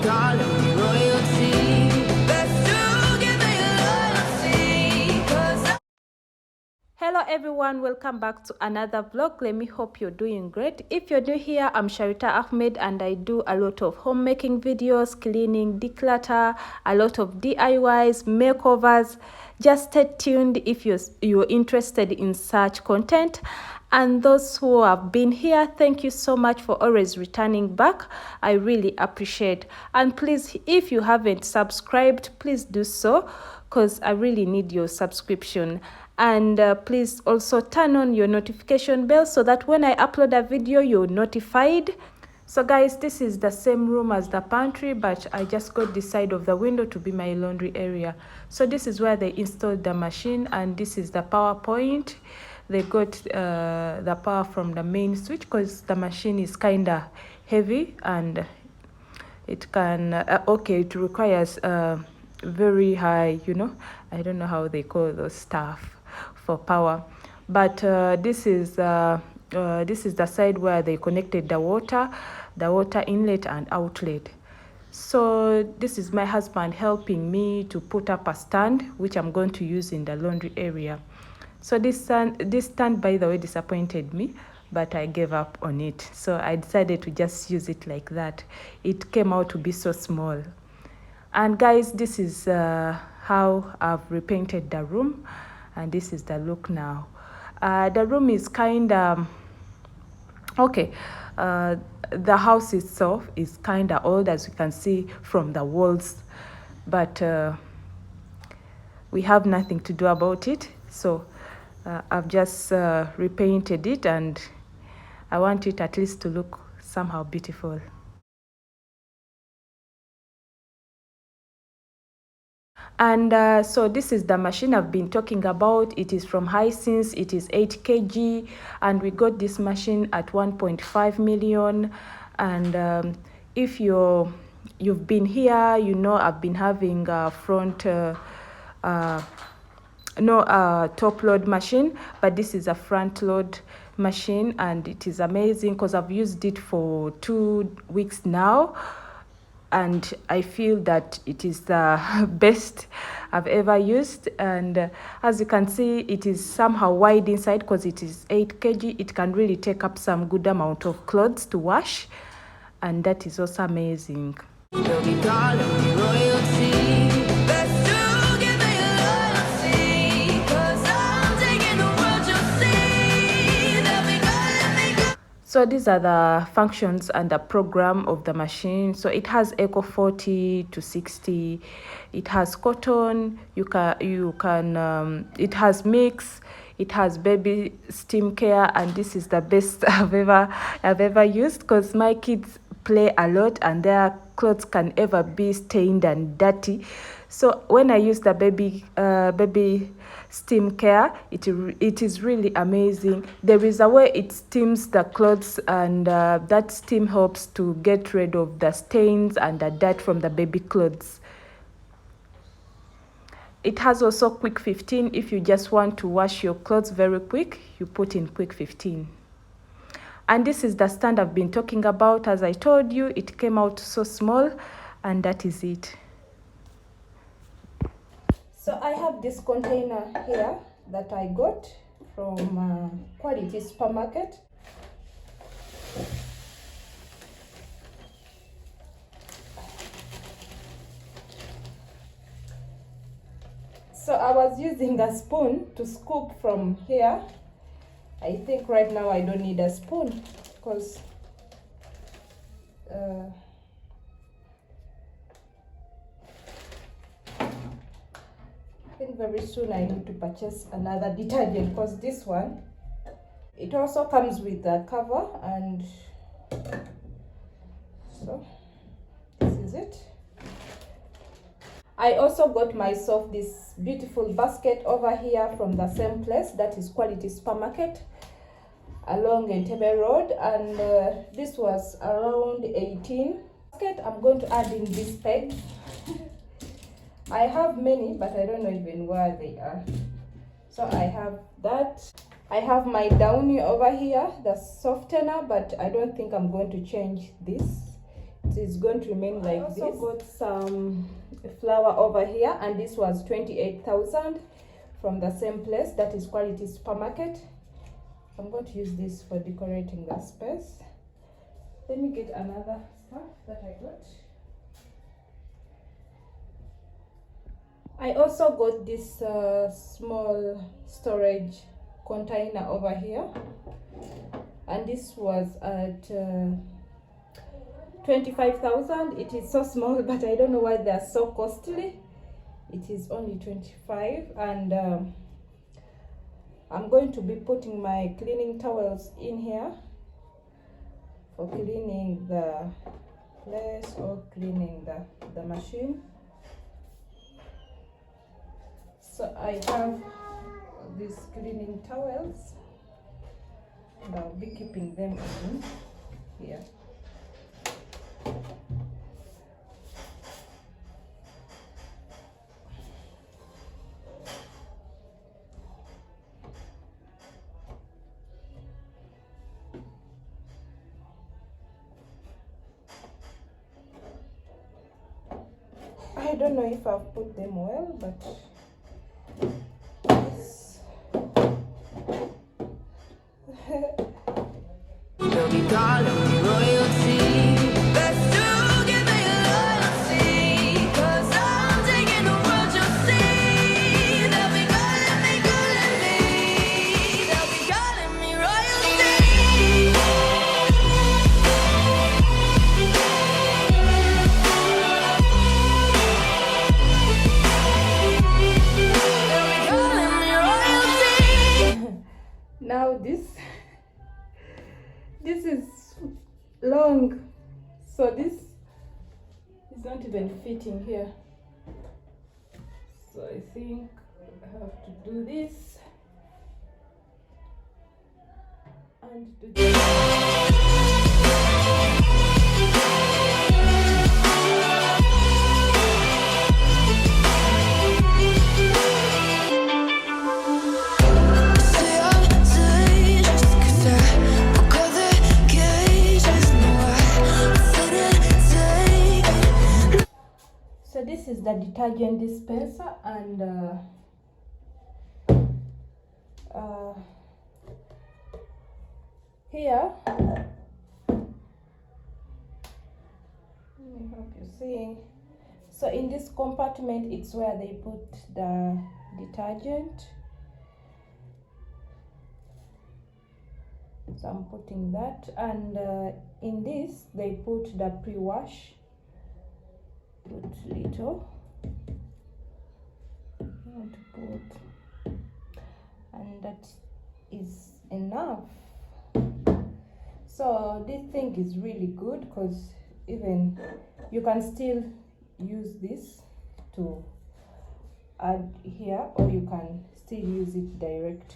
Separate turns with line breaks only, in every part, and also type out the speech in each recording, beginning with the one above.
call me royalty. Best to give me loyalty, 'cause
Hello everyone, welcome back to another vlog. Let me hope you're doing great. If you're new here, I'm Sharita Ahmed and I do a lot of homemaking videos, cleaning, declutter, a lot of DIYs, makeovers. Just stay tuned if you're interested in such content. And those who have been here, thank you so much for always returning back. I really appreciate. And please, if you haven't subscribed, please do so because I really need your subscription. And please also turn on your notification bell so that when I upload a video, you're notified. So guys, this is the same room as the pantry, but I just got this side of the window to be my laundry area. So this is where they installed the machine, and this is the power point. They got the power from the main switch because the machine is kind of heavy and it can it requires very high, I don't know how they call those stuff for power, but this is the side where they connected the water inlet and outlet. So this is my husband helping me to put up a stand which I'm going to use in the laundry area. So this stand, by the way, disappointed me, but I gave up on it. So I decided to just use it like that. It came out to be so small. And guys, this is how I've repainted the room, and this is the look now. The room is kind of okay. The house itself is kind of old, as you can see from the walls, but we have nothing to do about it. So I've just repainted it, and I want it at least to look somehow beautiful. And so this is the machine I've been talking about. It is from Hisense. It is 8 kg, and we got this machine at 1.5 million. And if you've been here, I've been having a front top load machine, but this is a front load machine, and it is amazing because I've used it for 2 weeks now, and I feel that it is the best I've ever used. And as you can see, it is somehow wide inside because it is 8 kg. It can really take up some good amount of clothes to wash, and that is also amazing.
they'll be calling me royalty. Best to give me loyalty, 'cause I'm taking the world, you'll see. They'll be calling me.
So these are the functions and the program of the machine. So it has Eco 40 to 60. It has cotton. You can it has mix. It has baby steam care, and this is the best I've ever used because my kids play a lot and their clothes can ever be stained and dirty. So when I use the baby steam care, it is really amazing. There is a way it steams the clothes, and that steam helps to get rid of the stains and the dirt from the baby clothes. It has also quick 15. If you just want to wash your clothes very quick, you put in quick 15. And this is the stand I've been talking about. As I told you, it came out so small, and that is it. So I have this container here that I got from Quality Supermarket. So I was using a spoon to scoop from here. I think right now I don't need a spoon because I think very soon I need to purchase another detergent because this one, it also comes with a cover, and so this is it. I also got myself this beautiful basket over here from the same place, that is Quality Supermarket along Entebbe Road, and this was around 18. I'm going to add in these pegs. I have many, but I don't know even where they are. So I have that. I have my downy over here, the softener, but I don't think I'm going to change this. It's going to remain like this. I also got some flour over here, and this was 28,000 from the same place, that is Quality Supermarket. I'm going to use this for decorating the space. Let me get another stuff that I got. I also got this small storage container over here, and this was at 25,000. It is so small, but I don't know why they are so costly. It is only 25, and I'm going to be putting my cleaning towels in here for cleaning the place or cleaning the machine. So I have these cleaning towels, and I'll be keeping them in here. I don't know if I've put them well, but yes.
They'll be calling me royalty. Best to give me loyalty, 'cause I'm taking the world, you'll see. They'll be calling me, calling me. They'll be calling me royalty. They'll be calling me royalty.
Now this is long, so this is not even fitting here. So I think I have to do this and do this. So this is the detergent dispenser, and here, I hope you're seeing. So in this compartment, it's where they put the detergent. So I'm putting that, and in this they put the pre-wash. Put little. I want to put, and that is enough. So this thing is really good, because even you can still use this to add here, or you can still use it direct.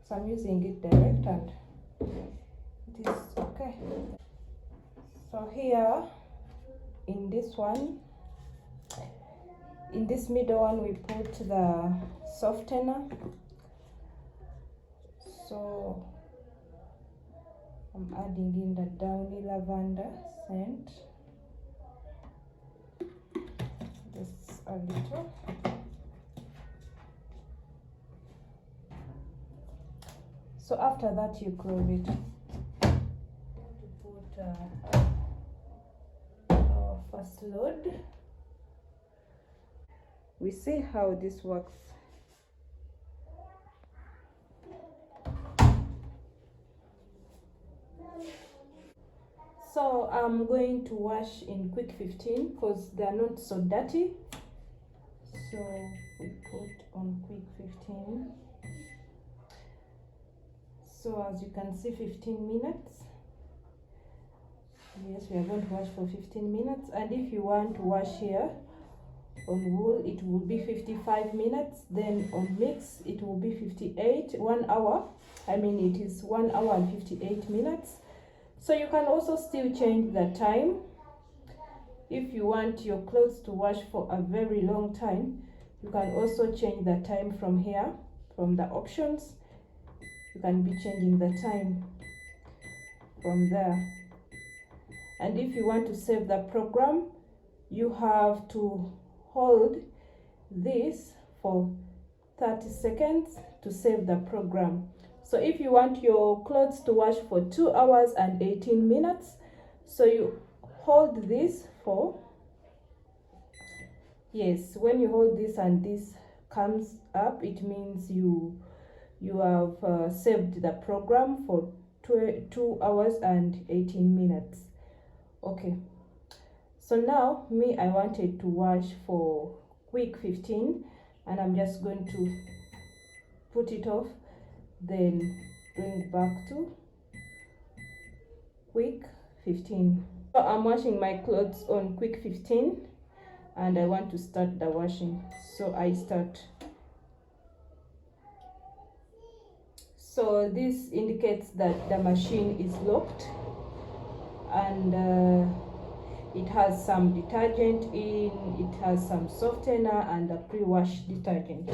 So I'm using it direct, and it is okay. So here in this one, in this middle one, we put the softener. So I'm adding in the downy lavender scent, just a little. So after that, you close it. To put our first load. We see how this works. So I'm going to wash in quick 15, because they are not so dirty. So we put on quick 15. So as you can see, 15 minutes. Yes, we are going to wash for 15 minutes. And if you want to wash here on wool, it will be 55 minutes. Then on mix, it will be 58, 1 hour. I mean, it is 1 hour and 58 minutes. So you can also still change the time. If you want your clothes to wash for a very long time, you can also change the time from here, from the options. You can be changing the time from there. And if you want to save the program, you have to hold this for 30 seconds to save the program. So if you want your clothes to wash for 2 hours and 18 minutes, so you hold this for, yes, when you hold this and this comes up, it means you have saved the program for 2 hours and 18 minutes. Okay, so now I wanted to wash for quick 15, and I'm just going to put it off, then bring back to quick 15. So I'm washing my clothes on quick 15, and I want to start the washing, so I start. So this indicates that the machine is locked, and it has some detergent in, it has some softener and a pre-wash detergent.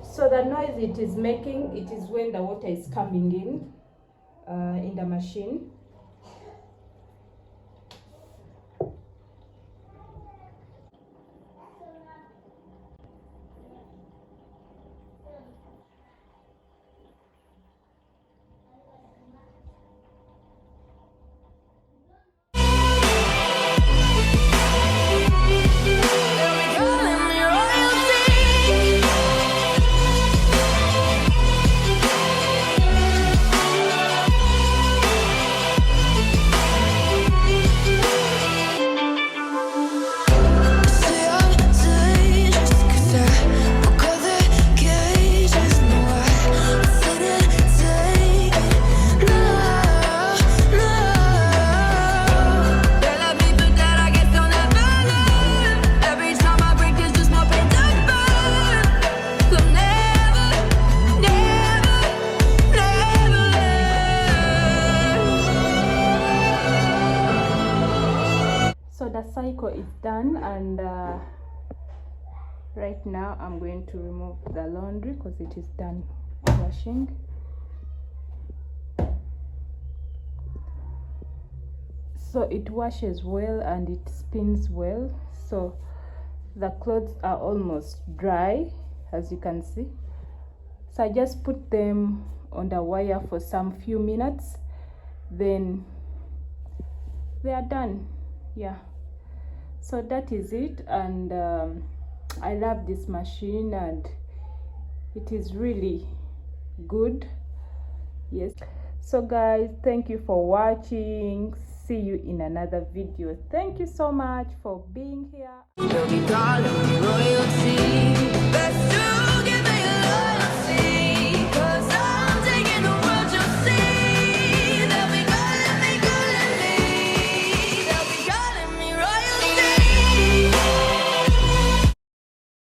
So the noise it is making, it is when the water is coming in the machine. So the cycle is done, and right now I'm going to remove the laundry because it is done washing. So it washes well and it spins well, so the clothes are almost dry, as you can see. So I just put them on the wire for some few minutes, then they are done. Yeah, so that is it. And I love this machine, and it is really good. Yes, so guys, thank you for watching. See you in another video. Thank you so much for being here.